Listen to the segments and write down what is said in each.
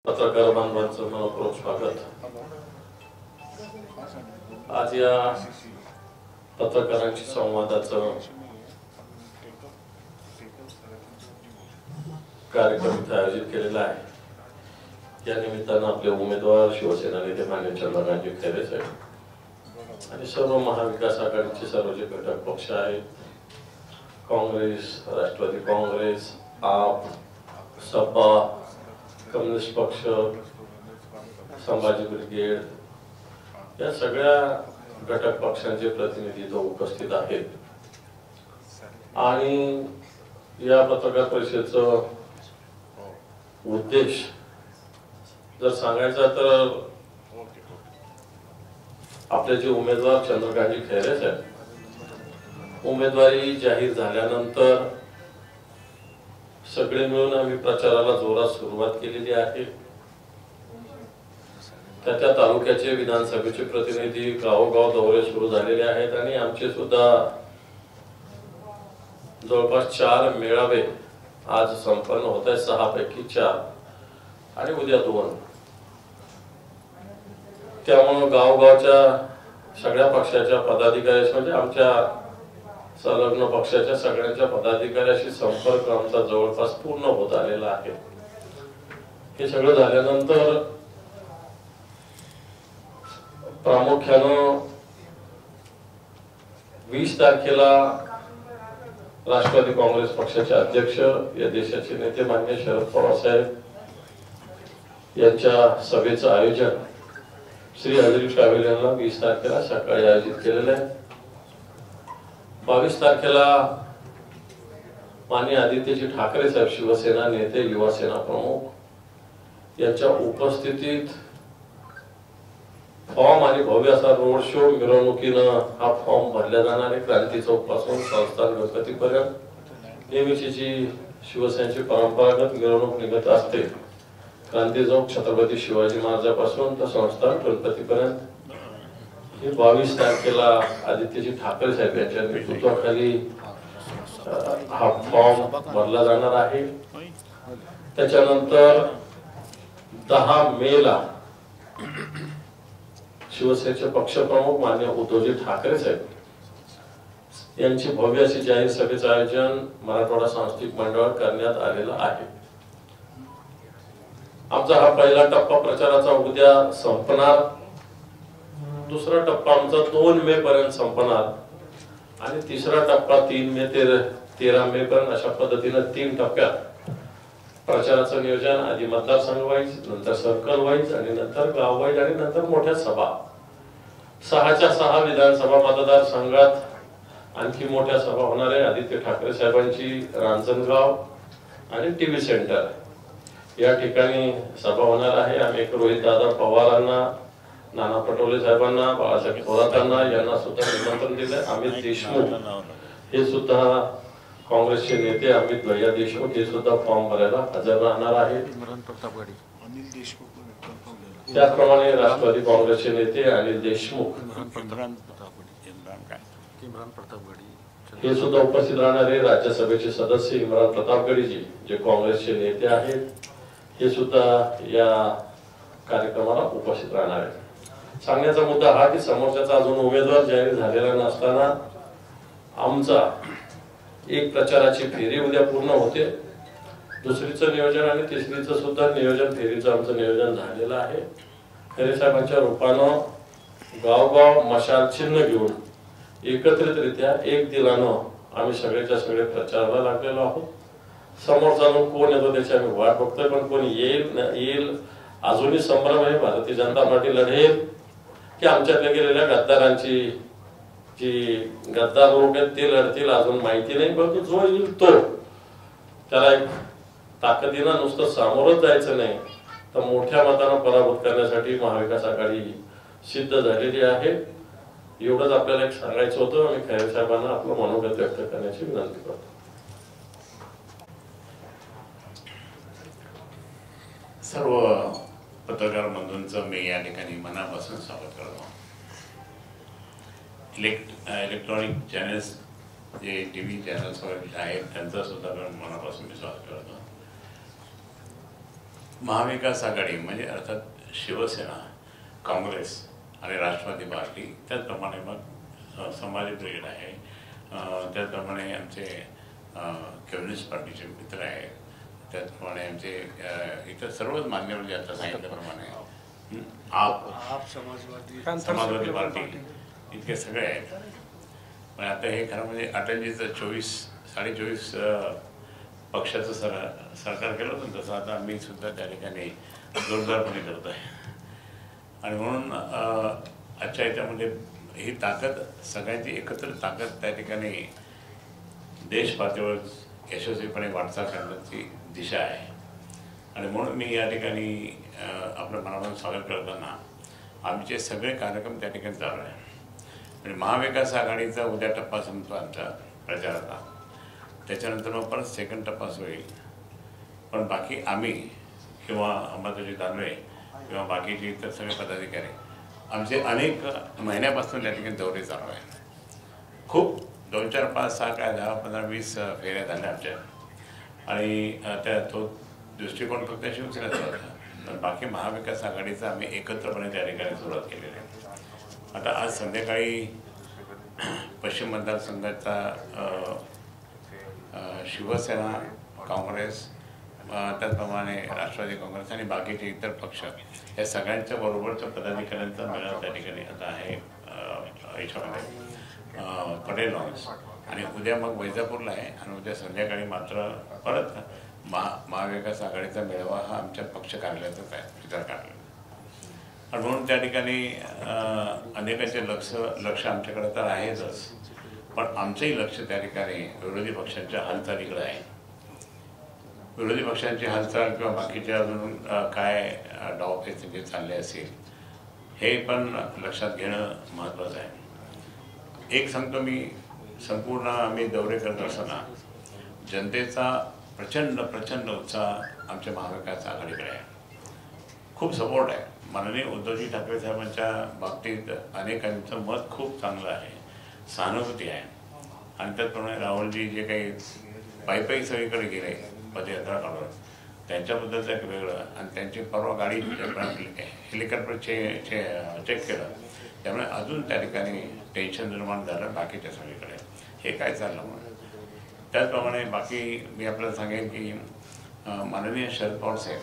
पत्रकार बांधवांचं मनपूर्वक स्वागत। आज या पत्रकारांशी संवादाचं कार्यक्रम इथे आयोजित केलेला आहे। या निमित्तानं आपले उमेदवार शिवसेना नेते माननीय चंद्रकांतजी खैरे साहेब आणि सर्व महाविकास आघाडीचे सर्व जे घटक पक्ष आहेत, काँग्रेस, राष्ट्रवादी काँग्रेस, आप, सपा, कम्युनिस्ट पक्ष, संभाजी ब्रिगेड, या सगळ्या घटक पक्षांचे प्रतिनिधी इथे उपस्थित आहेत। आणि या पत्रकार परिषदेचा उद्देश जर सांगायचा तर आपले जे उमेदवार चंद्रकांतजी खैरे साहेब उमेदवारी जाहीर झाल्यानंतर सगळे मिळून आम्ही प्रचाराला जोरात सुरुवात केलेली आहे। त्या तालुक्याचे विधानसभेचे प्रतिनिधी गावोगाव दौरे सुरू झालेले आहेत आणि आमचे सुद्धा जवळपास 4 मेळावे आज संपन्न होत आहेत, 6 पैकी 4 आणि उद्या 2। त्यामुळे गावगावच्या सगळ्या पक्षाच्या पदाधिकारी म्हणजे आमच्या संलग्न पक्षाच्या सगळ्यांच्या पदाधिकाऱ्यांशी संपर्क आमचा जवळपास पूर्ण होत आलेला आहे। हे सगळं झाल्यानंतर प्रामुख्यानं 20 तारखेला राष्ट्रवादी काँग्रेस पक्षाचे अध्यक्ष, या देशाचे नेते माननीय शरद पवार साहेब यांच्या सभेचं आयोजन श्री हजरी पॅव्हिलियनला 20 तारखेला सकाळी आयोजित केलेलं आहे। 22 तारखेला माननीय आदित्यजी ठाकरे साहेब शिवसेना नेते, युवा सेना प्रमुख यांच्या उपस्थितीत फॉर्म आणि भव्य असा रोड शो मिरवणुकीनं हा फॉर्म भरला जाणार आहे। क्रांती चौक पासून संस्थान गणपतीपर्यंत नेहमीची जी शिवसेनेची परंपरागत मिरवणूक निघत असते, क्रांती चौक छत्रपती शिवाजी महाराजांपासून तर संस्थान गणपतीपर्यंत, 22 तारखेला आदित्यजी ठाकरे साहेब यांच्या नेतृत्वाखाली हा फॉर्म भरला जाणार आहे। त्याच्यानंतर 10 मेला शिवसेनेचे पक्षप्रमुख माननीय उद्धवजी ठाकरे साहेब यांची भव्य अशी जाहीर सभेचं आयोजन मराठवाडा सांस्कृतिक मंडळात करण्यात आलेलं आहे। आमचा हा पहिला टप्पा प्रचाराचा उद्या संपणार, दुसरा टप्पा आमचा 2 मे पर्यंत संपणार आणि तिसरा टप्पा 3 मे ते 13 मे पर्यंत, अशा पद्धतीने 3 टप्प्यात प्रचाराचं नियोजन, आधी मतदारसंघ वाईज, नंतर सर्कल वाईज आणि नंतर गाव वाईज आणि नंतर मोठ्या सभा। 6च्या 6 विधानसभा मतदारसंघात आणखी मोठ्या सभा होणार आहे। आदित्य ठाकरे साहेबांची रांजणगाव आणि टीव्ही सेंटर या ठिकाणी सभा होणार आहे। आम्ही रोहित दादा पवारांना, नाना पटोले साहेबांना, बाळासाहेब थोरातांना यांना सुद्धा निमंत्रण दिले। अमित देशमुख हे सुद्धा काँग्रेसचे नेते, अमित भैया देशमुख हे सुद्धा फॉर्म भरायला हजर राहणार आहेत। त्याचप्रमाणे राष्ट्रवादी काँग्रेसचे नेते अनिल देशमुख हे सुद्धा उपस्थित राहणार आहे। राज्यसभेचे सदस्य इम्रान प्रतापगडीजी जे काँग्रेसचे नेते आहेत, हे सुद्धा या कार्यक्रमाला उपस्थित राहणार आहेत। सांगण्याचा मुद्दा हा की समोरच्याचा अजून उमेदवार जाहीर झालेला नसताना आमचा एक प्रचाराची फेरी उद्या पूर्ण होते, दुसरीचं नियोजन आणि तिसरीचं सुद्धा नियोजन, फेरीचं आमचं नियोजन झालेलं आहे। खैरे साहेबांच्या रूपानं गावगाव मशाल चिन्ह घेऊन एकत्रितरित्या एक दिलानं आम्ही सगळेच्या सगळे प्रचाराला लागलेलो आहोत। समोरचा लोक कोण येतो त्याची आम्ही वाट बघतोय, पण कोण येईल अजूनही संभ्रम आहे। भारतीय जनता पार्टी लढेल की आमच्यातल्या गेलेल्या गद्दारांची जी गद्दार लोक आहेत ते लढतील अजून माहिती नाही, परंतु जो येईल तो, त्याला एक ताकदीनं नुसतं सामोरच जायचं नाही तर मोठ्या मतानं पराभूत करण्यासाठी महाविकास आघाडी सिद्ध झालेली आहे। एवढंच आपल्याला एक सांगायचं होतं आणि खैरे साहेबांना आपलं मनोगत व्यक्त करण्याची विनंती करतो। सर्व पत्रकार बंधूंचं मी या ठिकाणी मनापासून स्वागत करतो। इलेक्ट्रॉनिक चॅनल्स जे टीव्ही चॅनल्स वगैरे आहेत त्यांचं सुद्धा मनापासून मी स्वागत करतो। महाविकास आघाडी म्हणजे अर्थात शिवसेना, काँग्रेस आणि राष्ट्रवादी पार्टी, त्याचप्रमाणे मग समाज ब्रिगेड आहे, त्याचप्रमाणे आमचे कम्युनिस्ट पार्टीचे मित्र आहेत, त्याचप्रमाणे आमचे इतर सर्वच मान्यवर जे आता सांगितल्याप्रमाणे आप समाजवादी पार्टी इतके सगळे आहेत. पण आता हे खरं म्हणजे अटलजीचं 24 पक्षाचं सरकार केलं होतं, तसं आता मी सुद्धा त्या ठिकाणी जोरदारपणे करतो आहे. आणि म्हणून आजच्या याच्यामध्ये ही ताकद, सगळ्यांची एकत्र ताकद त्या ठिकाणी देश पातळीवर यशस्वीपणे वाटचाल करण्याची दिशा आहे. आणि म्हणून मी या ठिकाणी आपलं मनापासून स्वागत करताना आमचे सगळे कार्यक्रम त्या ठिकाणी चालू आहे. म्हणजे महाविकास आघाडीचा उद्या टप्पा संपतो आमच्या प्रचाराचा, त्याच्यानंतर मग परत सेकंड टप्पा होईल. पण बाकी आम्ही किंवा अंबादाजी दानवे किंवा बाकीचे इतर सगळे पदाधिकारी आमचे अनेक महिन्यापासून त्या ठिकाणी दौरे चालू आहेत. खूप 2, 4, 5, 6 काय 10, 15, 20 फेऱ्या झाल्या आमच्या. आणि त्या तो दृष्टिकोन फक्त शिवसेनेचा होता, तर बाकी महाविकास आघाडीचा आम्ही एकत्रपणे त्या ठिकाणी सुरुवात केलेली आहे. आता आज संध्याकाळी पश्चिम मतदारसंघाचा शिवसेना, काँग्रेस, त्याचप्रमाणे राष्ट्रवादी काँग्रेस आणि बाकीचे इतर पक्ष या सगळ्यांच्या बरोबरच्या पदाधिकाऱ्यांचा मेळावा त्या ठिकाणी आता आहे याच्यामध्ये पटेल लॉन्स. आणि उद्या मग वैजापूरला आहे. आणि उद्या संध्याकाळी मात्र परत महाविकास आघाडीचा मेळावा हा आमच्या पक्ष कार्यालयातच आहे, प्रचार कार्यालय. आणि म्हणून त्या ठिकाणी अनेकांचे लक्ष आमच्याकडे तर आहेतच, पण आमचंही लक्ष त्या ठिकाणी विरोधी पक्षांच्या हालचालीकडे आहे. विरोधी पक्षांची हालचाल किंवा बाकीच्या अजून काय डावपेच जे चालले असेल हे पण लक्षात घेणं महत्त्वाचं आहे. एक सांगतो मी, संपूर्ण आम्ही दौरे करत असताना जनतेचा प्रचंड उत्साह आमच्या महाविकास आघाडीकडे आहे. खूप सपोर्ट आहे. माननीय उद्धवजी ठाकरे साहेबांच्या बाबतीत अनेकांचं मत खूप चांगलं आहे, सहानुभूती आहे. आणि त्याचप्रमाणे राहुलजी जे काही पायी सगळीकडे गेले पदयात्रा काढून, त्यांच्याबद्दलचं एक वेगळं. आणि त्यांची परवा गाडी हेलिकॉप्टर चेक केलं, त्यामुळे अजून त्या ठिकाणी टेन्शन निर्माण झालं बाकीच्या सगळीकडे, हे काय चाललं म्हणून. त्याचप्रमाणे बाकी मी आपल्याला सांगेन की माननीय शरद पवार साहेब,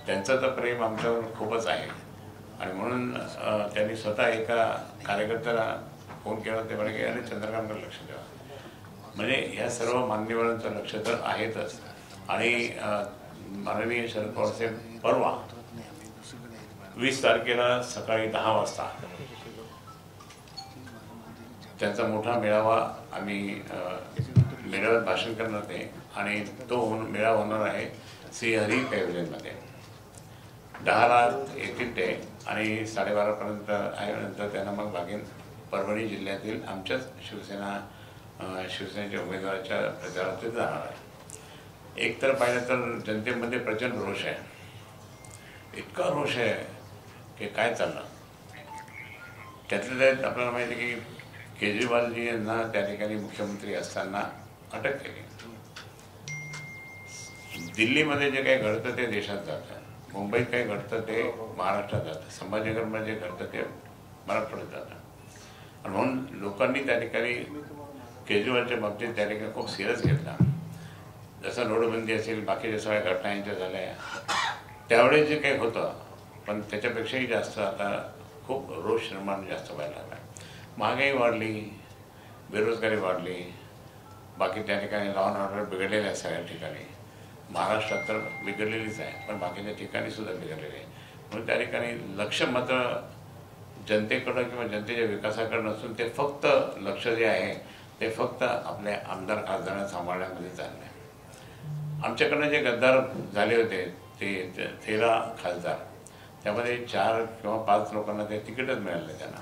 त्यांचं तर प्रेम आमच्यावर खूपच आहे. आणि म्हणून त्यांनी स्वतः एका कार्यकर्त्याला फोन केला, ते म्हणे की अरे चंद्रकांतकडे लक्ष द्या. म्हणजे ह्या सर्व मान्यवरांचं लक्ष तर आहेतच. आणि माननीय शरद पवार साहेब परवा 20 तारखेला सकाळी 10 वाजता त्यांचा मोठा मेळावा आम्ही मेळाव्यात भाषण करणार ते. आणि तो मेळावा होणार आहे श्रीहरी पॅव्हिलियनमध्ये. 10ला येतील ते आणि 12:30पर्यंत आहे. नंतर त्यांना मग बाकी परभणी जिल्ह्यातील आमच्याच शिवसेनेच्या उमेदवाराच्या प्रचारात ते जाणार आहे. एक तर पाहिलं तर जनतेमध्ये प्रचंड रोष आहे, इतका रोष आहे की काय चाललं. त्यातल्या त्यात आपल्याला माहिती आहे की केजरीवालजी यांना त्या ठिकाणी मुख्यमंत्री असताना अटक केली. दिल्लीमध्ये जे काही घडतं ते देशात जातं, मुंबईत काही घडतं ते महाराष्ट्रात जातं, संभाजीनगरमध्ये जे घडतं ते मराठवाड्यात जातं. आणि म्हणून लोकांनी त्या ठिकाणी केजरीवालच्या बाबतीत त्या ठिकाणी खूप सिरियस घेतला. जसं नोटबंदी असेल, बाकीच्या सगळ्या घटना यांच्या झाल्या त्यावेळेस जे काही होतं, पण त्याच्यापेक्षाही जास्त आता खूप रोष निर्माण जास्त व्हायला लागला. महागाई वाढली, बेरोजगारी वाढली, बाकी त्या ठिकाणी लॉ अँड ऑर्डर बिघडलेलं आहे सगळ्या ठिकाणी. महाराष्ट्रात तर बिघडलेलीच आहे, पण बाकीच्या ठिकाणी सुद्धा बिघडलेली आहे. म्हणून त्या ठिकाणी लक्ष मात्र जनतेकडं किंवा जनतेच्या विकासाकडे नसून ते फक्त लक्ष जे आहे ते फक्त आपल्या आमदार खासदारांना सांभाळण्यामध्ये चाललं आहे. आमच्याकडनं जे गद्दार झाले होते ते 13 खासदार, त्यामध्ये 4 किंवा 5 लोकांना ते तिकीटच मिळालं नाही. त्यांना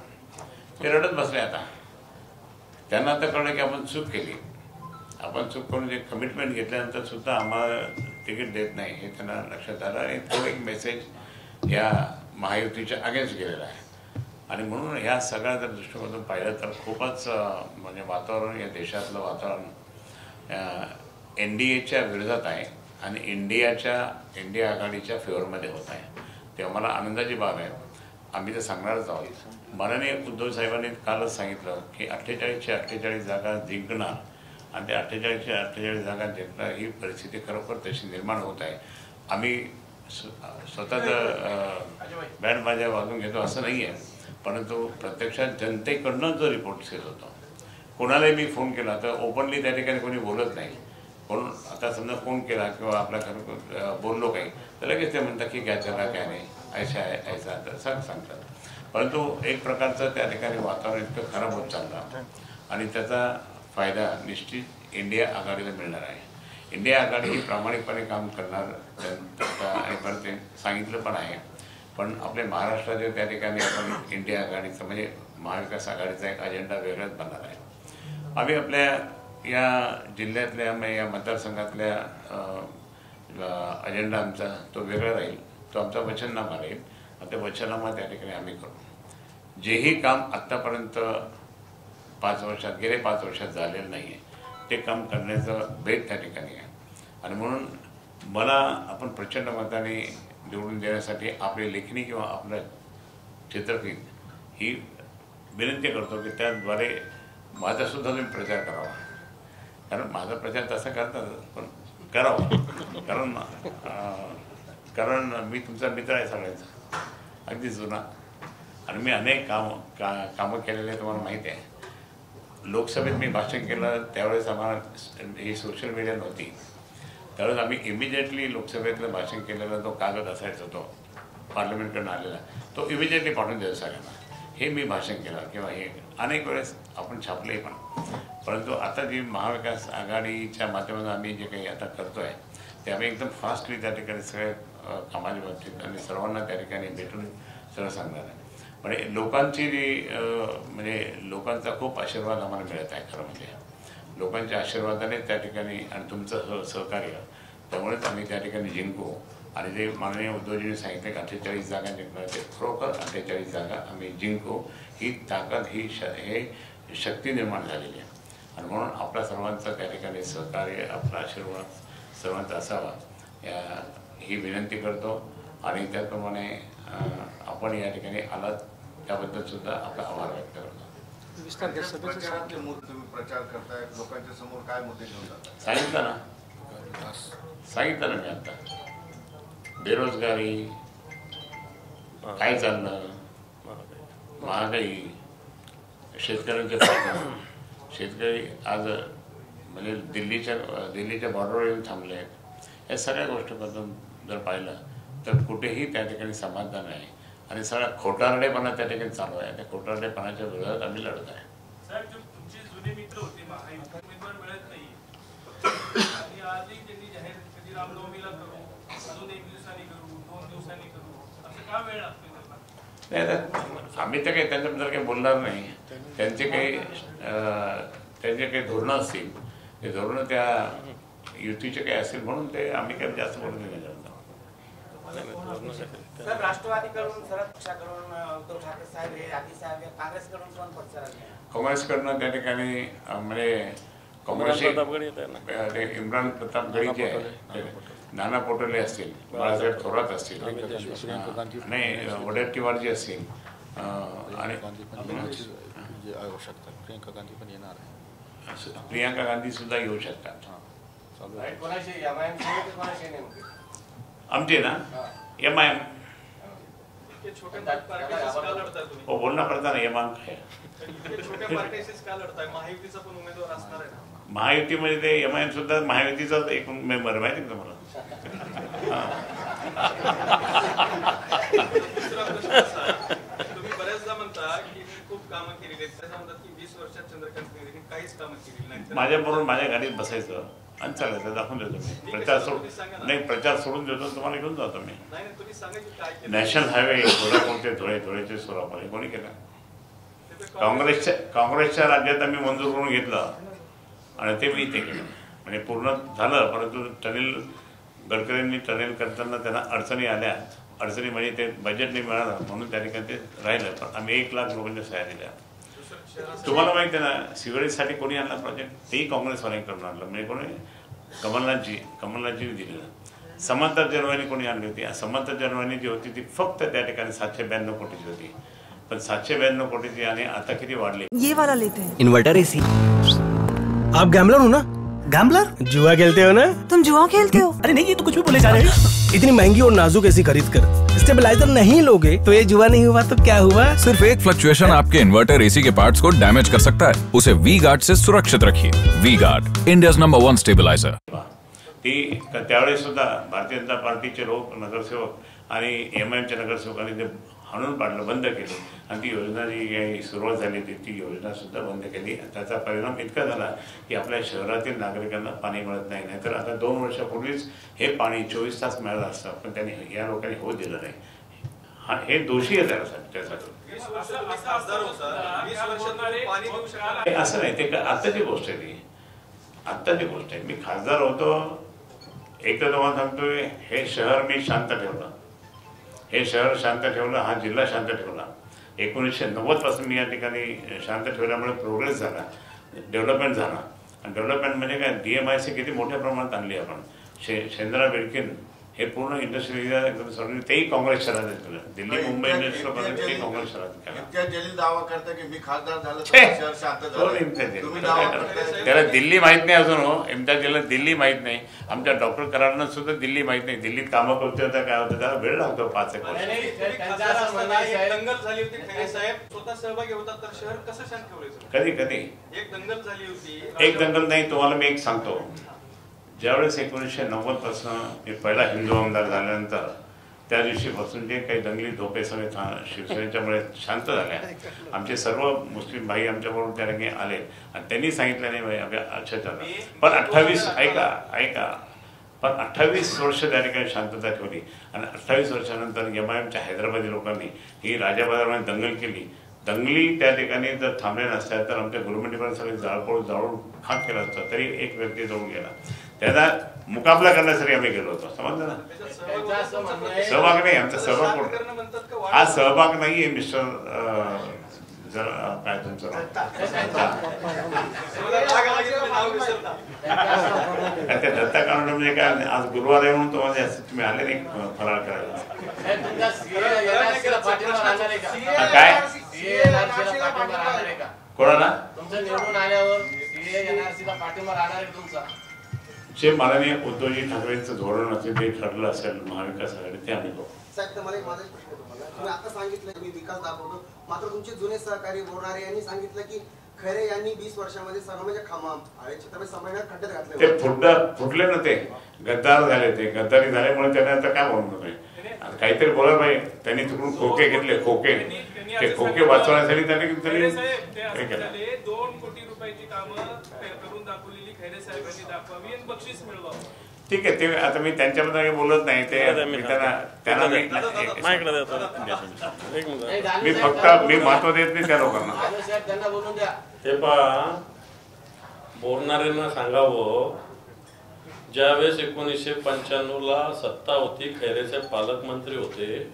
ते रडत बसले. आता त्यांना आता कळलं की आपण चूक केली, आपण चूक करून जे कमिटमेंट घेतल्यानंतर सुद्धा आम्हाला तिकीट देत नाही हे त्यांना लक्षात आलं. आणि तो एक मेसेज या महायुतीच्या अगेन्स्ट गेलेला आहे. आणि म्हणून ह्या सगळ्या जर दृष्टिकोनातून पाहिलं तर खूपच म्हणजे वातावरण या देशातलं वातावरण NDAच्या विरोधात आहे. आणि इंडिया आघाडीच्या फेवरमध्ये होत आहे, तेव्हा मला आनंदाची बाब आहे. आम्ही तर सांगणारच आहोत. माननीय उद्धव साहेबांनी कालच सांगितलं की 48च्या 48 जागा जिंकणार आणि त्या 48च्या 48 जागा जिंकणार ही परिस्थिती खरोखर तशी निर्माण होत आहे. आम्ही स्वतःच बँड बाजा वाजवून घेतो असं नाही आहे, परंतु प्रत्यक्षात जनतेकडनं जो रिपोर्ट येत होतो, कोणालाही मी फोन केला तर ओपनली त्या ठिकाणी कोणी बोलत नाही. कोण आता समजा फोन केला किंवा आपल्या घर बोललो काही तर लगेच ते म्हणतात की काय चला काय नाही ऐसा आहे ऐसा तर सांगतात. परंतु एक प्रकारचं त्या ठिकाणी वातावरण इतकं खराब होत चाललं आणि त्याचा फायदा निश्चित इंडिया आघाडीला मिळणार आहे. इंडिया आघाडी ही प्रामाणिकपणे काम करणार आणि परत ते सांगितलं पण आहे. पण आपल्या महाराष्ट्राच्या त्या ठिकाणी आपण इंडिया आघाडीचं म्हणजे महाविकास आघाडीचा एक अजेंडा वेगळाच बनणार आहे. आम्ही आपल्या या जिल्ह्यातल्या या मतदारसंघातल्या अजेंडा आमचा तो वेगळा राहील, तो आमचा वचननामा राहील. आणि ते वचननामा त्या ठिकाणी आम्ही करू. जेही काम आत्तापर्यंत गेले 5 वर्षात झालेलं नाही आहे ते काम करण्याचं बेत त्या ठिकाणी आहे. आणि म्हणून मला आपण प्रचंड मताने निवडून देण्यासाठी आपली लेखणी किंवा आपलं चित्रफित ही विनंती करतो की त्याद्वारे माझासुद्धा तुम्ही प्रचार करावा. कारण माझा प्रचार तसा करतात पण करावा, कारण मी तुमचा मित्र आहे सगळ्यांचा अगदी जुना आणि मी अनेक कामं केलेले तुम्हाला माहिती आहे. लोकसभेत मी भाषण केलं त्यावेळेस आम्हाला ही सोशल मीडिया नव्हती, त्यावेळेस आम्ही इमिजिएटली लोकसभेतलं भाषण केलेलं तो कागद असायचा तो पार्लमेंटकडून आलेला तो इमिजिएटली पाठवून द्यायचा सगळ्यांना. हे मी भाषण केलं किंवा हे अनेक वेळेस आपण छापले पण. परंतु आता जी महाविकास आघाडीच्या माध्यमातून आम्ही जे काही आता करतो आहे ते आम्ही एकदम फास्टली त्या ठिकाणी सगळ्या कामाच्या बाबतीत आणि सर्वांना त्या ठिकाणी भेटून सगळं सांगणार आहे. म्हणजे लोकांची जी म्हणजे लोकांचा खूप आशीर्वाद आम्हाला मिळत आहे. खरं म्हणजे लोकांच्या आशीर्वादाने त्या ठिकाणी आणि तुमचं सहकार्य त्यामुळेच आम्ही त्या ठिकाणी जिंकू. आणि जे माननीय उद्धवजींनी सांगितले 48 जागा जिंकणार ते खरोखर 48 जागा आम्ही जिंकू. ही ताकद हे शक्ती निर्माण झालेली आहे. आणि म्हणून आपल्या सर्वांचं त्या ठिकाणी सहकार्य आपला आशीर्वाद सर्वांचा असावा ही विनंती करतो. आणि त्याप्रमाणे आपण या ठिकाणी आलात त्याबद्दल सुद्धा आपला आभार व्यक्त करतो. प्रचार करताय लोकांच्या समोर काय मुद्दे घेऊन जातात सांगितलं ना मी आता. बेरोजगारी काय चाललं, महागाई, शेतकऱ्यांचे प्रश्न. शेतकरी आज म्हणजे दिल्लीच्या बॉर्डरवर येऊन थांबले आहेत. या सगळ्या गोष्टीबद्दल जर पाहिलं तर कुठेही त्या ठिकाणी समाधान आहे आणि सगळा खोटारडेपणा त्या ठिकाणी चालू आहे. त्या खोटारडेपणाच्या विरोधात आम्ही लढत आहे. तुमचे जुने मित्र होते उमेदवार मिळत नाही आणि आजही त्यांनी जाहीर कधी रामनवमीला करू, अजून 1 दिवसांनी करू, 2 दिवसांनी करू, असं का वेळ लागतो? नाही आता आम्ही तर काही त्यांच्याबद्दल काही बोलणार नाही. त्यांचे काही धोरणं असतील ते धोरणं त्या युतीचे काही असतील म्हणून ते आम्ही काही जास्त बोलून नाही जाणार. सर, राष्ट्रवादीकडून शरद पक्षाकडून उद्धव ठाकरे साहेब हे आधी साहेब काँग्रेसकडून कोण पक्षाला काँग्रेसकडनं त्या ठिकाणी म्हणजे काँग्रेसचे इम्रान प्रताप गडी जे आहे, नाना पटोले असतील, बाळासाहेब थोरात असतील, नाही वडेट्टीवारजी असतील आणि प्रियांका गांधी सुद्धा येऊ शकतात. आमचे ना MIM हो बोलणं पडता ना MIM महायुतीमध्ये ते MIM सुद्धा महायुतीचाच एक मेंबर माहिती का तुम्हाला? तुम्ही बऱ्याचदा म्हणता की खूप कामं केलेली आहेत, म्हणतात की 20 वर्षात चंद्रकांत खैरेंनी काहीच कामं केलेली नाही. माझ्याबरोबर माझ्या गाडीत बसायचं आणि चालायचं, दाखवून देतो मी. प्रचार सोडून देतो तुम्हाला घेऊन जातो मी. नॅशनल हायवे धुळ्याचे सोलापूर कोणी केलं? काँग्रेसच्या राज्यात आम्ही मंजूर करून घेतलं आणि ते मी ते केलं. म्हणजे पूर्ण झालं, परंतु गडकरींनी टनेल करताना त्यांना अडचणी आल्या. अडचणी म्हणजे ते बजेट नाही मिळालं म्हणून त्या ठिकाणी ते राहिलं. पण आम्ही 1 लाख लोकांच्या सह्या दिल्या. तुम्हाला माहिती आहे ना, सिगरेटसाठी कोणी आणला प्रोजेक्ट? तेही काँग्रेसवाल्यांनी करून आणलं. म्हणजे कोणी कमलनाथजींनी दिलेलं. समांतर जनवाणी कोणी आणली होती? समांतर जनवाणी जी होती ती फक्त त्या ठिकाणी 792 कोटीची होती. पण 792 कोटीची आणि आता किती वाढली? ये वाला लेते हैं. Inverter AC. आप गैम्बलर हो ना? गैम्बलर? जुआ खेलते हो ना? तुम जुआ खेलते हो? अरे नहीं, ये तो कुछ भी बोले जा रहे हैं. इतनी महंगी और नाजुक एसी खरीद कर स्टेबलाइजर नहीं लोगे तो ये जुआ नहीं हुआ तो क्या हुआ? सिर्फ एक फ्लक्चुएशन आपके इन्वर्टर एसी के पार्ट्स को डैमेज कर सकता है. उसे वी गार्ड से सुरक्षित रखिए. V Guard, India's number 1 stabiliser. ती त्यावेळेस सुद्धा भारतीय जनता पार्टीचे लोक, नगरसेवक आणि MIMचे नगरसेवकांनी ते हाणून पाडलं, बंद केलं. आणि ती योजना जी काही सुरुवात झाली होती ती योजना सुद्धा बंद केली. त्याचा परिणाम इतका झाला की आपल्या शहरातील नागरिकांना पाणी मिळत नाही. नाहीतर आता 2 वर्षापूर्वीच हे पाणी 24 तास मिळालं असतं, पण त्यांनी या लोकांनी होऊ दिलं नाही. हे दोषी आहे त्यासाठी. असं नाही, ते आत्ताची गोष्ट आहे ती. आत्ताची गोष्ट आहे. मी खासदार होतो, एक तर तुम्हाला सांगतोय, हे शहर मी शांत ठेवलं. हे शहर शांत ठेवलं, हा जिल्हा शांत ठेवला. 1990 पासून मी या ठिकाणी शांत ठेवल्यामुळे प्रोग्रेस झाला, डेव्हलपमेंट झाला. आणि डेव्हलपमेंट म्हणजे काय, DMIC किती मोठ्या प्रमाणात आणली आपण. शेंद्रा बिडकीन हे पूर्ण इंडस्ट्रियल एरिया एकदम सोडून तेही काँग्रेस शहरात केलं. दिल्ली मुंबई इंडस्ट्रियल ते काँग्रेस शहरात केलं. इम्तियाज जलील दावा करता की मी खासदार झालो तर शहर शांत झालं. तुम्ही दावा करताय त्याला दिल्ली माहित नाही अजून. हो, इम्तियाज जलील दिल्ली माहित नाही. आमच्या डॉक्टर करारांना सुद्धा दिल्ली माहित नाही. दिल्लीत कामं करते होता, काय होतं, त्याला वेळ लागतो 5 एक वर्ष. दंगल झाली होती, खैरे साहेब स्वतः सहभागी होतात, तर शहर कसं शांत ठेवलं? कधी एक दंगल झाली होती. एक दंगल नाही, तुम्हाला मी एक सांगतो. ज्यावेळेस 1990 पासून मी पहिला हिंदू आमदार झाल्यानंतर त्या दिवशीपासून जे काही दंगली धोके सगळे शिवसेनेच्यामुळे शांत झाल्या. आमचे सर्व मुस्लिम भाई आमच्याबरोबर त्या ठिकाणी आले आणि त्यांनी सांगितलं नाही अच्छा झालं. पण 28 ऐका पण 28 वर्ष त्या ठिकाणी शांतता ठेवली. आणि 28 वर्षानंतर MIMच्या हैदराबादी लोकांनी ही राजाबाजारमध्ये दंगल केली. दंगली त्या ठिकाणी जर थांबले नसत्या तर आमच्या गव्हर्नमेंटने सगळे जाळून खाक केला असता, तरी एक व्यक्ती जळून गेला. त्याचा मुकाबला करण्यासाठी आम्ही गेलो होतो. समजलं ना? सहभाग नाही, आमचा सहभाग हा सहभाग नाहीये मिस्टर काय तुमचं त्या दत्ता कांड म्हणजे काय, आज गुरुवार आहे म्हणून तुम्ही आले नाही फराळ करायला. काय कोणाला जे माननीय उद्धवजी ठाकरेंचं धोरण असेल, ते ठरलं असेल महाविकास आघाडी, ते आम्ही बघू. साहेब, तुम्हाला एक माझा प्रश्न आहे. तुम्हाला तुम्ही आता सांगितलं मी विकास दाखवतो, मात्र तुमचे जुने सहकारी बोरणारे यांनी सांगितलं की खैरे यांनी 20 वर्षामध्ये सर्वांच्या खांबा छत्रपती संभाजीनगर खड्ड्यात घातले. ते फुटले ना, ते गद्दार झाले. ते गद्दारी झाल्यामुळे त्यांना आता काय बोलणार नाही, काहीतरी बोला पाहिजे. त्यांनी तिकडून खोके घेतले, ते खोके वाचवण्यासाठी त्यांनी 2 कोटी रुपयाची कामं करून दाखवलेली खैरे साहेबांनी दाखवावी आणि बक्षीस मिळवावं. ठीक आहे, ते आता मी त्यांच्याबद्दल काही बोलत नाही. ते त्यांना मी महत्व देत नाही त्या लोकांना. ते पहा, बोलणाऱ्यांना सांगावं, ज्यावेळेस 1995ला सत्ता होती, खैरे साहेब पालकमंत्री होते.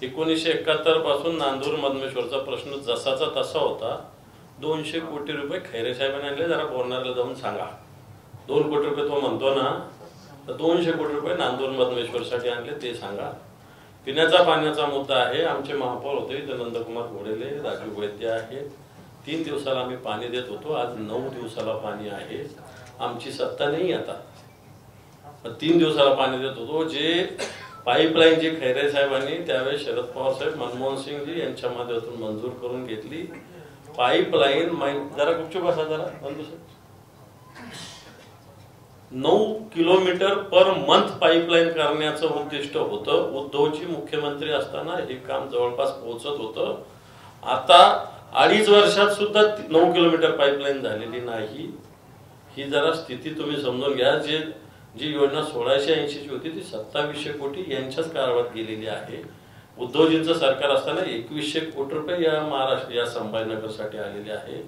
1971 पासून नांदूर मधमेश्वरचा प्रश्न जसाचा तसा होता. 200 कोटी रुपये खैरे साहेबांनी आणले. जरा बोलणाऱ्याला जाऊन सांगा, 2 कोटी रुपये तो म्हणतो ना, तर 200 कोटी रुपये नांदूर मधमेश्वरसाठी आणले ते सांगा. पिण्याचा पाण्याचा मुद्दा आहे. आमचे महापौर होते इथे नंदकुमार घोडेले, राजू वैद्य आहेत. 3 दिवसाला आम्ही पाणी देत होतो, आज 9 दिवसाला पाणी आहे. आमची सत्ता नाही आता, 3 दिवसाला पाणी देत होतो. जे पाईपलाईन जी खैरे साहेबांनी त्यावेळेस शरद पवार साहेब, मनमोहन सिंगजी यांच्या माध्यमातून मंजूर करून घेतली. पाईपलाईन जरा गुपचूप बसा, जरा बंधू साहेब, 9 किलोमीटर पर मंथ पाईपलाईन करण्याचं उद्दिष्ट होतं. उद्धवजी मुख्यमंत्री असताना हे काम जवळपास पोहोचत होतं. आता 2.5 वर्षात सुद्धा 9 किलोमीटर पाईपलाईन झालेली नाही. ही जरा स्थिती तुम्ही समजून घ्या. जी योजना 1680 ची होती ती 2700 कोटी यांच्याच काळात गेलेली आहे. उद्धवजींचं सरकार असताना 2100 कोटी रुपये या महाराष्ट्र या संभाजीनगरसाठी आलेले आहे.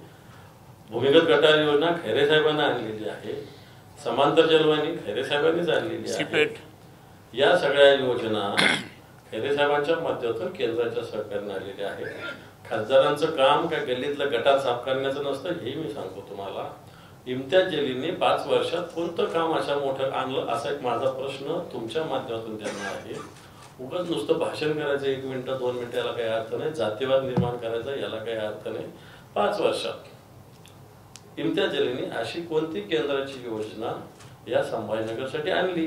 भूमिगत गटार योजना खैरे साहेबांना आणलेली आहे. समांतर जलवाहिनी खैरे साहेबांनीच आणलेली आहे. या सगळ्या योजना खैरे साहेबांच्या माध्यमातून केंद्राच्या सरकारने आलेल्या आहेत. खासदारांचं काम काय गल्लीतलं गटार साफ करण्याचं नसतं, हे मी सांगतो तुम्हाला. इम्तियाज जलीलने 5 वर्षात कोणतं काम अशा मोठं आणलं, असा एक माझा प्रश्न तुमच्या माध्यमातून त्यांना आहे. उगाच नुसतं भाषण करायचं 1 मिनिटं 2 मिनिटं याला काही अर्थ नाही, जातीवाद निर्माण करायचा याला काही अर्थ नाही. 5 वर्षात इम्तियाज जलीलने अशी कोणती केंद्राची योजना या संभाजीनगरसाठी आणली,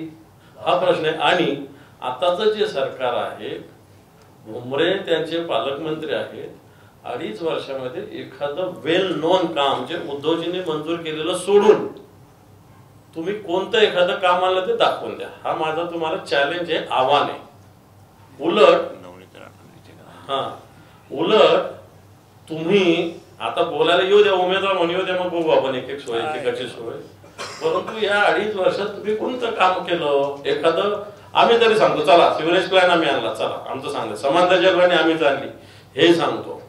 हा प्रश्न आहे. आणि आताचं जे सरकार आहे, भुमरे त्यांचे पालकमंत्री आहेत, 2.5 वर्षामध्ये एखादं वेल नोन काम जे उद्धवजींनी मंजूर केलेलं सोडून तुम्ही कोणतं एखादं काम आलं ते दाखवून द्या. हा माझा तुम्हाला चॅलेंज आहे, आव्हान आहे. उलट तुम्ही आता बोलायला येऊ द्या, उमेदवार म्हणून येऊ द्या, मग बघू आपण एक सोय एकेकाची सोय. परंतु या 2.5 वर्षात तुम्ही कोणतं काम केलं? एखादं आम्ही तरी सांगतो, चला सिव्हरेज प्लॅन आम्ही आणला, चला आमचं सांगतो, समांतर जगवानी आम्हीच आणली हे सांगतो.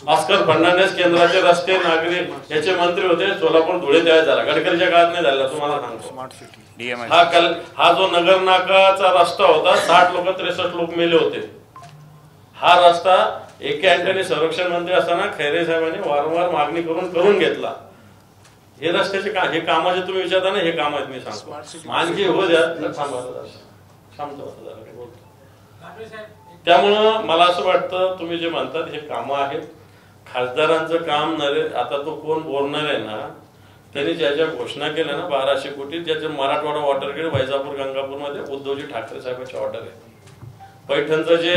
ऑस्कर फर्नांडिस केंद्राचे रस्ते नागरिक याचे मंत्री होते, सोलापूर धुळे त्यावेळेस झाला, गडकरीच्या काळात नाही झाला, तुम्हाला सांगतो. हा जो नगर नाकाचा रस्ता होता, 60 लोक 63 लोक मेले होते. हा रस्ता एके अँटनी संरक्षण मंत्री असताना खैरे साहेबांनी वारंवार मागणी करून घेतला. हे रस्त्याचे हे कामाचे तुम्ही विचारता ना, हे काम आहेत मी सांगतो. आणखी हो द्या, त्यामुळं मला असं वाटतं तुम्ही जे म्हणतात हे कामं आहेत. खासदारांचं काम नरे, आता तो कोण बोलणार आहे ना, त्यांनी ज्या ज्या घोषणा केल्या ना 1200 कोटी, ज्याचे मराठवाडा वॉटरगेट वैजापूर गंगापूरमध्ये उद्धवजी ठाकरे साहेबांची ऑर्डर आहे. पैठणचं जे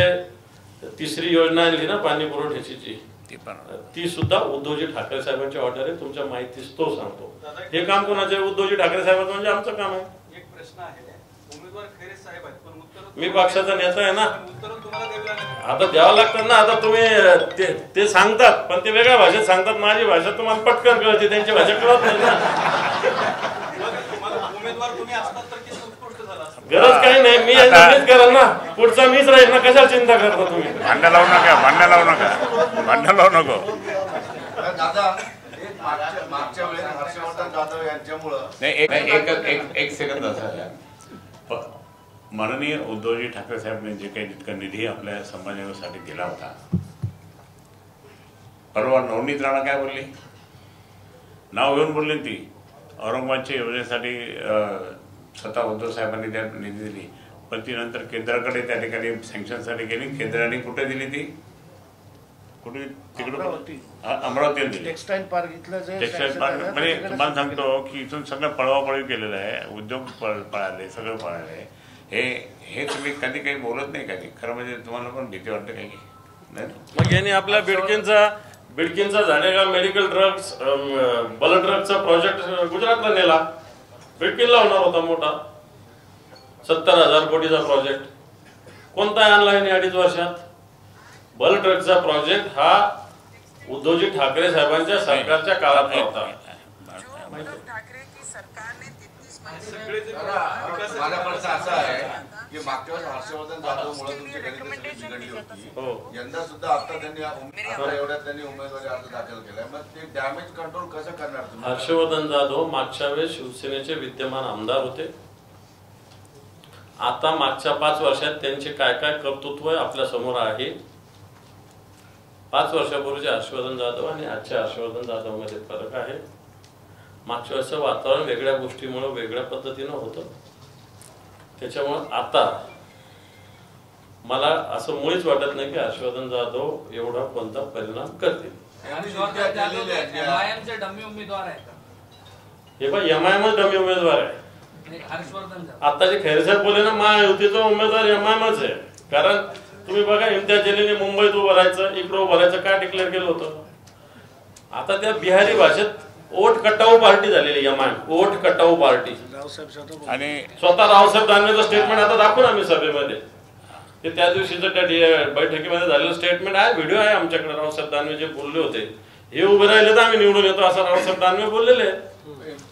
3री योजना आणली ना पाणी पुरवठ्याची, ती सुद्धा उद्धवजी ठाकरे साहेबांची ऑर्डर आहे. तुमच्या माहितीच तो सांगतो. हे काम कोणाचे? उद्धवजी ठाकरे साहेबांचं, म्हणजे आमचं काम आहे. एक प्रश्न आहे, उमेदवार खैरे साहेब आहेत, पण उत्तर मी पक्षाचा नेता आहे ना, उत्तर तुम्हाला द्यावं लागेल. आता द्यावं लागतं ना. आता तुम्ही ते सांगतात, पण ते वेगळ्या भाषेत सांगतात. माझी भाषा तुम्हाला पटकन कळते, त्यांची भाषा कळत नाही ना. उमेदवार तुम्ही असतात तर किती उत्कृष्ट झाला. गरज काही नाही, मी मीच करेल ना, पुढचा मीच राहील ना. कशाला चिंता करता तुम्ही? भांडण लावू नको. दादा मागच्या वेळेस हर्षवर्धन जाधव यांच्यामुळं नाही, एक सेकंद असा, माननीय उद्धवजी ठाकरे साहेबांनी जे काही जितका निधी आपल्या संभाजीनगरसाठी दिला होता, परवा नवनीत राणा काय बोलली, नाव घेऊन बोलली ती, औरंगाबादच्या योजनेसाठी स्वतः उद्धव साहेबांनी त्या निधी दिली, पण ती नंतर केंद्राकडे त्या ठिकाणी सँक्शनसाठी गेली. केंद्राने कुठे दिली ती? कुठे? तिकडे अमरावतीला दिली. टेक्स्टाईल पार्क म्हणजे तुम्हाला सांगतो की इथून सगळं पळवापळवी केलेलं आहे, उद्योग पळाले, सगळं पळाले. हे तुम्ही कधी काही बोलत नाही कधी. खरं म्हणजे तुम्हाला पण भीती वाटते काही नाही. मग यांनी आपल्या बिडकीनचा झालेला मेडिकल ड्रग्स ब्लड ड्रग्सचा प्रोजेक्ट गुजरातला नेला. बिडकीनला होणार होता मोठा 70,000 कोटीचा प्रोजेक्ट. कोणता आणला यांनी 2.5 वर्षात? ब्लड ड्रग्सचा प्रोजेक्ट हा उद्धवजी ठाकरे साहेबांच्या सरकारच्या काळात होता. माझा प्रश्न असा आहे की मागच्या वेळेस हर्षवर्धन जाधव मुळे तुमची गणित बिघडली होती. यंदा सुद्धा आता त्यांनी उमेदवारी अर्ज दाखल केलाय. मग ते डॅमेज कंट्रोल कसं करणार तुम्ही? हर्षवर्धन जाधव मागच्या वेळेस शिवसेनेचे विद्यमान आमदार होते. आता मागच्या 5 वर्षात त्यांचे काय काय कर्तृत्व आपल्या समोर आहे. 5 वर्षापूर्वीचे हर्षवर्धन जाधव आणि आजच्या हर्षवर्धन जाधव मध्ये फरक आहे. मागच्या वर्षीचं वातावरण वेगळ्या गोष्टीमुळे वेगळ्या पद्धतीनं होतं. त्याच्यामुळे आता मला असं मुळीच वाटत नाही की हर्षवर्धन जाधव एवढा कोणता परिणाम करतील. हे पण MIMच डमी उमेदवार आहे. आता जे खैरे साहेब बोलले ना, महायुतीचा उमेदवार MIMच आहे. कारण तुम्ही बघा, इम्तियाज जलीलने मुंबईत उभं राहायचं, इकडं उभं राहायचं काय डिक्लेअर केलं होतं. आता त्या बिहारी भाषेत ओट कटाऊ पार्टी झालेली MIM, ओट कटाऊ पार्टी. आणि स्वतः रावसाहेब दानवेचं स्टेटमेंट आता दाखवून आम्ही सभेमध्ये, ते त्या दिवशीचं त्या बैठकीमध्ये झालेलं स्टेटमेंट आहे, व्हिडिओ आहे आमच्याकडे. रावसाहेब दानवे जे बोलले होते, हे उभे राहिले तर आम्ही निवडून येतो असं रावसाहेब दानवे बोललेले.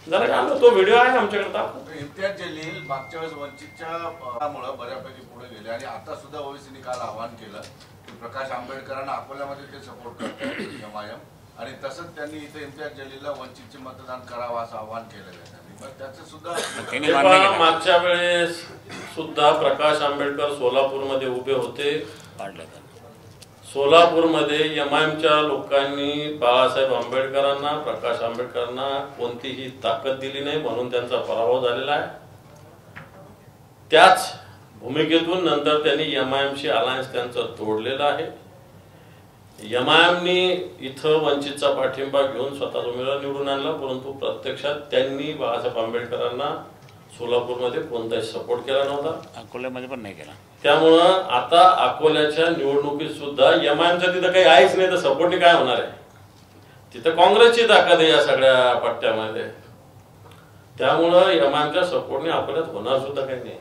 जरा का तो व्हिडिओ आहे आमच्याकडे दाखव. इम्तियाज जलील मागच्या वेळेस वंचितच्या मुळे बऱ्यापैकी पुढे गेले आणि आता सुद्धा ओवेसीने काल आवाहन केलं की प्रकाश आंबेडकरांना अकोल्यामध्ये ते सपोर्ट करतात MIM, आणि तसंच त्यांनी इथे इम्तियाज जलीलला वंचितचे मतदान करावं असं आवाहन केलेलं आहे. त्याचं सुद्धा मागच्या वेळेस सुद्धा प्रकाश आंबेडकर सोलापूरमध्ये उभे होते. सोलापूरमध्ये MIMच्या लोकांनी बाळासाहेब आंबेडकरांना, प्रकाश आंबेडकरांना कोणतीही ताकद दिली नाही, म्हणून त्यांचा पराभव झालेला आहे. त्याच भूमिकेतून नंतर त्यांनी MIMशी अलायन्स त्यांचं तोडलेलं आहे. MIMनी इथं वंचितचा पाठिंबा घेऊन स्वतःचा उमेदवार निवडून आणला, परंतु प्रत्यक्षात त्यांनी बाळासाहेब आंबेडकरांना सोलापूरमध्ये कोणताही सपोर्ट केला नव्हता, अकोल्यामध्ये पण नाही केला. त्यामुळं आता अकोल्याच्या निवडणुकीत सुद्धा MIMचं तिथं काही आहेच नाही, तर सपोर्टने काय होणार आहे? तिथं काँग्रेसची ताकद आहे या सगळ्या पट्ट्यामध्ये. त्यामुळं MIMच्या सपोर्टने अकोल्यात होणार सुद्धा काही नाही.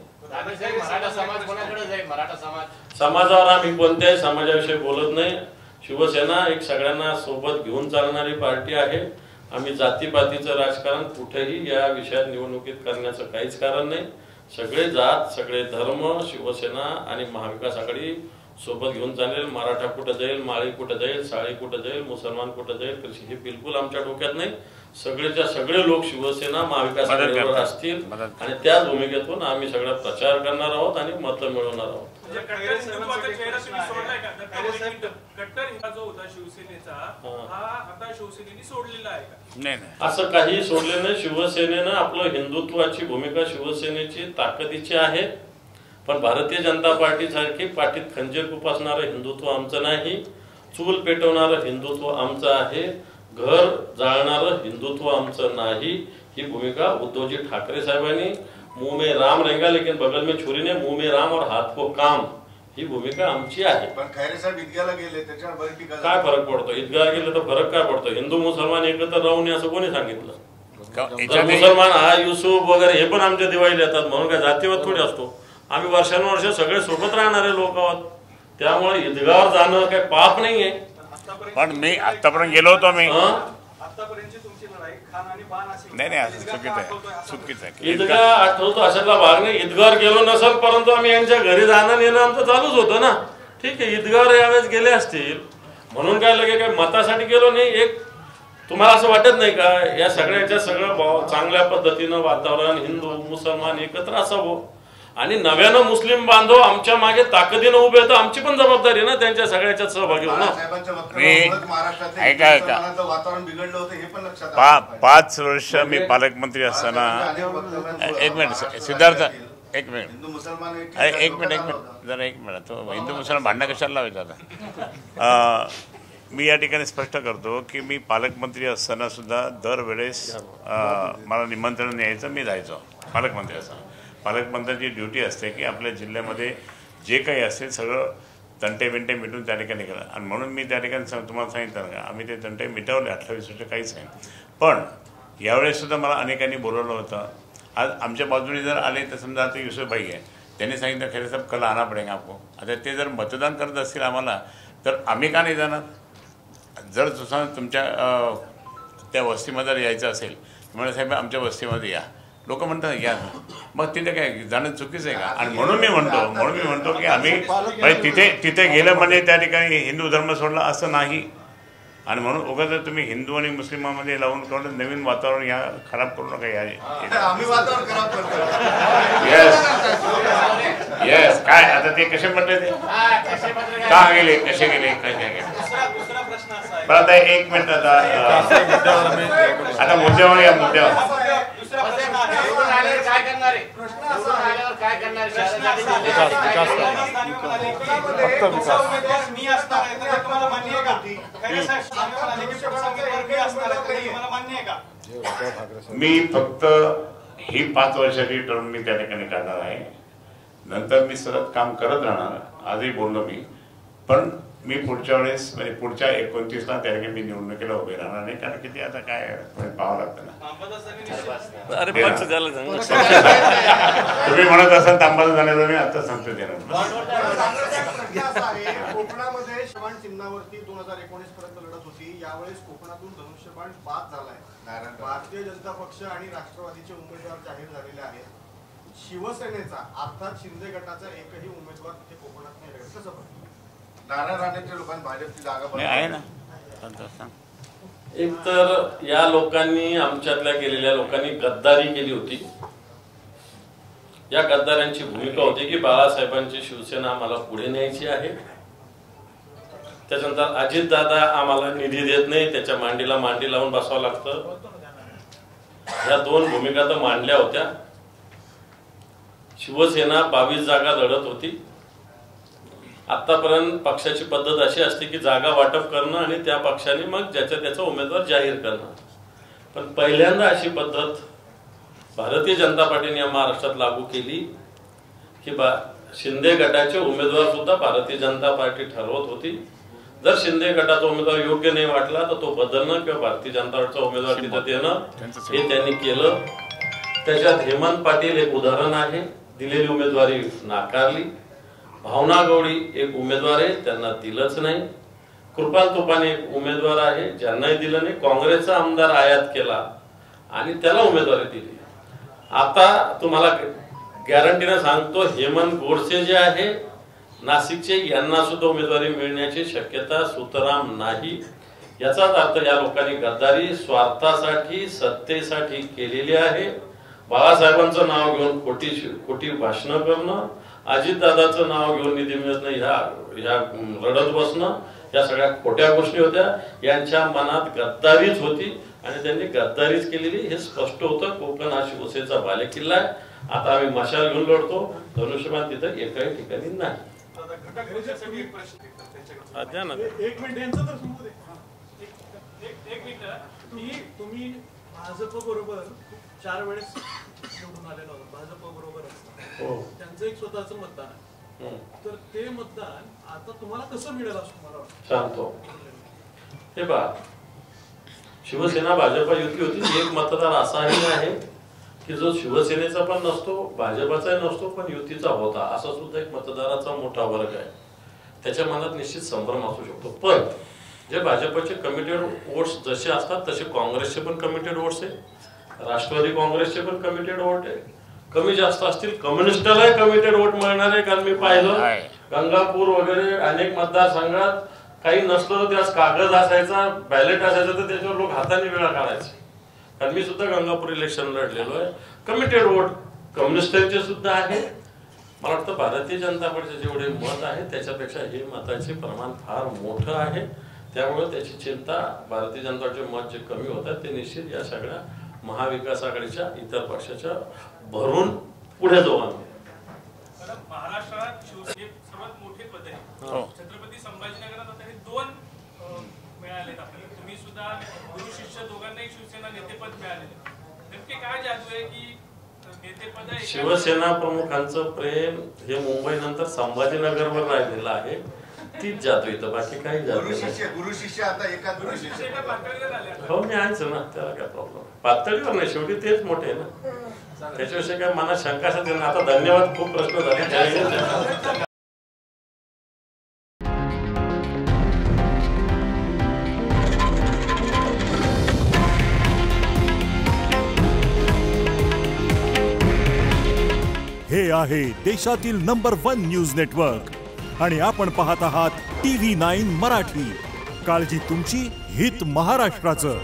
समाजावर आम्ही कोणत्याही समाजाविषयी बोलत नाही. शिवसेना एक सगळ्यांना सोबत घेऊन चालणारी पार्टी आहे. आम्ही जातीपातीचं राजकारण कुठेही या विषयात निवडणुकीत करण्याचं काहीच कारण नाही. सगळे जात, सगळे धर्म शिवसेना आणि महाविकास आघाडी सोबत घेऊन चालेल. मराठा कुठं जाईल, माळी कुठं जाईल, साळी कुठं जाईल, मुसलमान कुठं जाईल, कृषी हे बिलकुल आमच्या डोक्यात नाही. सगळेच्या सगळे लोक शिवसेना महाविकास आघाडीवर असतील आणि त्याच भूमिकेतून आम्ही सगळा प्रचार करणार आहोत आणि मतं मिळवणार आहोत. असं काही सोडले नाही. शिवसेनेनं आपलं हिंदुत्वाची भूमिका शिवसेनेची ताकदीची आहे, पण भारतीय जनता पार्टी सारखी पाठीत खंजीर खुपसणारं हिंदुत्व आमचं नाही. चूल पेटवणारं हिंदुत्व आमचं आहे, घर जाळणारं हिंदुत्व आमचं नाही. ही भूमिका उद्धवजी ठाकरे साहेबांनी मुंह में राम रहेगा लेकिन बगल में छुरी ने, मुंह में राम और हाथ को काम, ही भूमिका आमची आहे. पण खैरे साहेब ईदगाहला गेले, त्याच्यावर बरी टीका काय फरक पडतो? ईदगाह गेले तर फरक काय पडतो? हिंदू मुसलमान एकत्र राहू नये असं कोणी सांगितलं? मुसलमान हा युसुफ वगैरे हे पण आमच्या दिवाळीला येतात, म्हणून काय जातीवाद थोडी असतो? आम्ही वर्षानुवर्ष सगळे सोबत राहणारे लोक आहोत. त्यामुळे ईदगाहवर जाणं काही पाप नाहीये. पण मी आतापर्यंत गेलो होतो. मी नाही असं चुकीचं आहे. ईदगाह आठवतो अशातला भाग नाही. ईदगाहवर गेलो नसेल, परंतु आम्ही यांच्या घरी जाणं येणं आमचं चालूच होतं ना. ठीक आहे, ईदगाहवर यावेळेस गेले असतील म्हणून काय लगे काय मतासाठी गेलो नाही. एक तुम्हाला असं वाटत नाही का या सगळ्याच्या सगळं चांगल्या पद्धतीनं वातावरण हिंदू मुसलमान एकत्र असावं आणि नव्यानं मुस्लिम बांधव आमच्या मागे ताकदीनं उभे तर आमची पण जबाबदारी ना त्यांच्या सगळ्याच्यात सहभागी होणं. वातावरण बिघडलं होतं हे पण लक्षात. 5 वर्ष मी पालकमंत्री असताना, एक मिनिट सिद्धार्थ, एक मिनिट, हिंदू मुसलमान एक मिनिट जरा एक मिनिट. तो हिंदू मुसलमान भांडणं कशाला लावायचं आता? मी या ठिकाणी स्पष्ट करतो की मी पालकमंत्री असताना सुद्धा दरवेळेस मला निमंत्रण यायचं, मी जायचो पालकमंत्री असताना. पालकमंत्र्यांची ड्युटी असते की आपल्या जिल्ह्यामध्ये जे काही असेल सगळं तंटे बिंटे मिटून त्या ठिकाणी केलं. आणि म्हणून मी त्या ठिकाणी तुम्हाला सांगितलं का आम्ही ते तंटे मिटवले 28 वर्ष, काहीच नाही. पण यावेळेससुद्धा मला अनेकांनी बोलवलं होतं. आज आमच्या बाजूने जर आले तर समजा आता युसुफभाई आहे, त्यांनी सांगितलं खैरे साहेब कल आना पडेगा आपको. आता ते जर मतदान करत असतील आम्हाला तर आम्ही का नाही जाणार? जर तुमच्या त्या वस्तीमध्ये यायचं असेल म्हणजे साहेब आमच्या वस्तीमध्ये या, लोक म्हणतात या, मग तिथे काय जाणं चुकीचं आहे का? आणि म्हणून मी म्हणतो की आम्ही तिथे गेलं म्हणजे त्या ठिकाणी हिंदू धर्म सोडला असं नाही. आणि म्हणून उगाच जर तुम्ही हिंदू आणि मुस्लिमांमध्ये लावून करून नवीन वातावरण या खराब करू नका. आम्ही वातावरण खराब करतो. येस काय आता ते कसे म्हटले, ते का गेले, कसे गेले, काय गेले. पण आता 1 मिनिट, आता मुद्द्यावर या मुद्द्यावर मी फक्त ही 5 वर्षाची टर्म मी त्या ठिकाणी करणार आहे. नंतर मी सतत काम करत राहणार. आजही बोललो मी, पण मी पुढच्या वेळेस म्हणजे पुढच्या 29ला त्या ठिकाणी मी निवडणुकीला उभे राहणार नाही. कारण की ते आता काय पाहावं लागतं ना. अरे पक्ष झालं तुम्ही म्हणत असाल तांबाचं झालं, मी आता सांगतो देणार. कोकणामध्ये शिवाण चिन्हावरती 2019 पर्यंत लढत होती. यावेळेस कोकणातून धनुष्यबाण बाद झालाय. भारतीय जनता पक्ष आणि राष्ट्रवादीचे उमेदवार जाहीर झालेले आहेत. शिवसेनेचा अर्थात शिंदे गटाचा एकही उमेदवार तिथे कोकणात नाही. कसं बघतो? नारायण राणेंच्या लोकांनी भाजपची जागा आहे ना. एक तर या लोकांनी आमच्यातल्या गेलेल्या लोकांनी गद्दारी केली होती. या गद्दारांची भूमिका होती की बाळासाहेबांची शिवसेना आम्हाला पुढे न्यायची आहे त्याच्यानंतर अजितदादा आम्हाला निधी देत नाही, त्याच्या मांडीला मांडी लावून बसावं लागतं. ह्या 2 भूमिका तर मांडल्या होत्या. शिवसेना 22 जागा लढत होती. आतापर्यंत पक्षाची पद्धत अशी असते की जागा वाटप करणं आणि त्या पक्षाने मग ज्याचा त्याचा उमेदवार जाहीर करणं. पण पहिल्यांदा अशी पद्धत भारतीय जनता पार्टीने या महाराष्ट्रात लागू केली की शिंदे गटाचे उमेदवार सुद्धा भारतीय जनता पार्टी ठरवत होती. जर शिंदे गटाचा उमेदवार योग्य नाही वाटला तर तो बदलणं किंवा भारतीय जनता पार्टीचा उमेदवार तिथं देणं हे त्यांनी केलं. त्याच्यात हेमंत पाटील एक उदाहरण आहे. दिलेली उमेदवारी नाकारली. भावना गवळी एक उमेदवार आहे, त्यांना दिलंच नाही. कृपाल तुपाने एक उमेदवार आहे, ज्यांनाही दिलं नाही. काँग्रेसचा आमदार आयात केला आणि त्याला उमेदवारी दिली. आता तुम्हाला गॅरंटीने सांगतो, हेमंत गोडसे जे आहे नाशिकचे, यांना सुद्धा उमेदवारी मिळण्याची शक्यता सुतराम नाही. याचाच अर्थ या लोकांनी गद्दारी स्वार्थासाठी सत्तेसाठी केलेली आहे. बाळासाहेबांचं नाव घेऊन खोटी भाषणं करणं, अजितदादाचं नाव घेऊन निधी मिळत नाही ह्या रडत बसणं, या सगळ्या खोट्या गोष्टी होत्या. यांच्या मनात गद्दारीच होती आणि त्यांनी गद्दारीच केलेली हे स्पष्ट होतं. कोकण हा शिवसेनेचा बालेकिल्ला आहे. आता आम्ही मशाल घेऊन लढतो. धनुष्यबाण तिथं एकाही ठिकाणी नाही. एक मिनिट यांचं तर समजू दे. एक मिनिट की तुम्ही भाजप बरोबर 4 वेळेस निवडून आलेला होता. भाजप बरोबर असतं त्यांचं एक स्वतःचं मतदान आहे. तर ते मतदान आता तुम्हाला कसं मिळेल असं मला वाटतं. सांगतो. हे पहा, शिवसेना भाजप युती होती. एक मतदार असाही आहे की जो शिवसेनेचा पण नसतो, भाजपाचाही नसतो, पण युतीचा होता. असा सुद्धा एक मतदाराचा मोठा वर्ग आहे. त्याच्या मनात निश्चित संभ्रम असू शकतो. पण जे भाजपचे कमिटेड वोट्स जसे असतात तसे काँग्रेसचे पण कमिटेड वोट्स आहे, राष्ट्रवादी काँग्रेसचे पण कमिटेड वोट आहे. कमी जास्त असतील, कम्युनिस्टलाही कमिटेड वोट मिळणार आहे. कारण मी पाहिलं गंगापूर वगैरे अनेक मतदारसंघात काही नसलं तर त्यास कागद असायचा, बॅलेट असायचं, तर त्याच्यावर लोक हाताने वेळा काढायचे. कारण मी सुद्धा गंगापूर इलेक्शन लढलेलो आहे. कमिटेड वोट कम्युनिस्टचे सुद्धा आहे. मला वाटतं भारतीय जनता पार्टीचे जेवढे मत आहे त्याच्यापेक्षा हे मताचे प्रमाण फार मोठं आहे. त्यामुळे त्याची चिंता, भारतीय जनता पार्टीचे मत जे कमी होतात ते निश्चित या सगळ्या महाविकास आघाडीच्या इतर पक्षाच्या भरून पुढे जाऊ आम्ही. महाराष्ट्रात शिवसेने सर्वात मोठे पद आहे. छत्रपती संभाजीनगरात आता हे 2 मिळालेत आपल्याला. तुम्ही सुद्धा गुरु शिष्य दोघांनाही शिवसेना नेतेपद मिळालेले. नेमके काय जादू आहे की नेतेपद? शिवसेना प्रमुखांचं प्रेम हे मुंबई नंतर संभाजीनगरवर राहिलेलं आहे. तीच जातो इथं, बाकी काही जातो नाही. गुरु शिष्य आता एकाच गुरु शिष्य एका पातळीवर आले. हो, मी आहेच ना, त्याला काय प्रॉब्लेम. पातळीवर नाही, शेवटी तेच मोठे आहे ना. त्याच्याविषयी काय मनात शंका असेल ना. आता धन्यवाद, खूप प्रश्न झाले. हे आहे देशातील नंबर 1 न्यूज नेटवर्क आणि आपण पाहत आहात TV9 मराठी. काळजी तुमची, हित महाराष्ट्राचं.